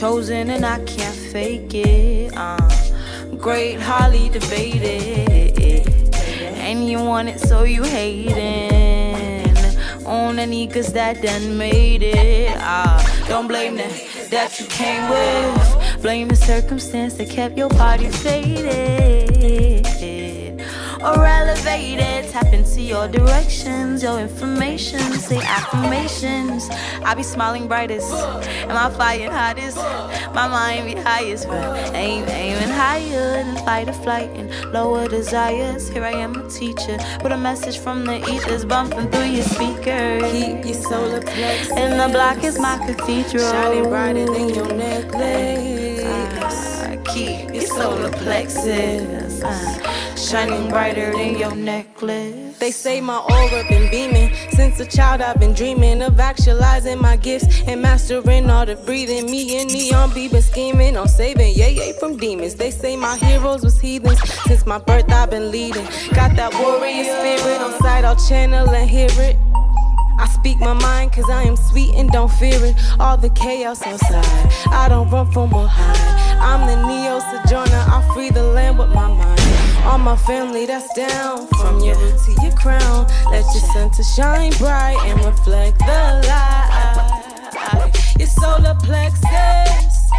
chosen and I can't fake it. Great, highly debated. And you want it, so you hating on the niggas that done made it. Don't blame that you came with. Blame the circumstance that kept your body faded or elevated. Tap into your directions, your information, say affirmations. I be smiling brightest, and my fire hottest. My mind be highest, but aiming higher than fight or flight and lower desires. Here I am, a teacher, with a message from the ethers bumping through your speakers. Keep your solar plexus, and the block is my cathedral, shining brighter than your necklace. Keep your solar plexus, shining brighter than your necklace. They say my aura been beaming. Since a child I've been dreaming of actualizing my gifts and mastering all the breathing. Me and Neon B been scheming on saving yay from demons. They say my heroes was heathens. Since my birth I've been leading. Got that warrior spirit on sight, I'll channel and hear it. I speak my mind cause I am sweet and don't fear it. All the chaos outside, I don't run from or hide. I'm the neo sojourner, I free the land with my mind. All my family that's down, from your root to your crown. Let your center shine bright and reflect the light. Your solar plexus,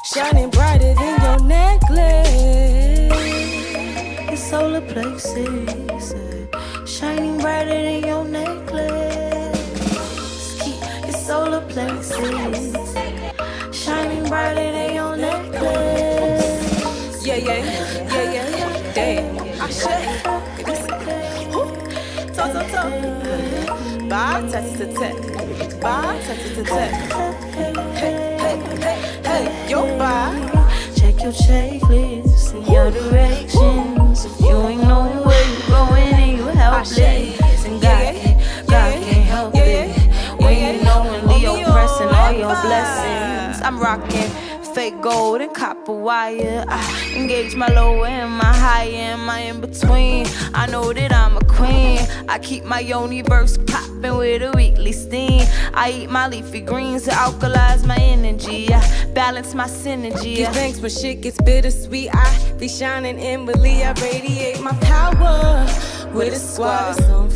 shining brighter than your necklace. Your solar plexus, shining brighter than your necklace. Keep your solar plexus, shining brighter than your necklace. Yeah. Damn, I should. Toe. Bye, tat. Bye, tat. Hey, yo, bye. Check your checklist and your directions. If you ain't know where you going and you helpless, and God can't help it. When you knowing Leo pressing all your blessings. I'm rocking fake gold and copper wire. I engage my lower and my higher and my in between. I know that I'm a queen. I keep my universe popping with a weekly steam. I eat my leafy greens to alkalize my energy. I balance my synergy. Give thanks when shit gets bittersweet. I be shining inwardly. I radiate my power with a squad of some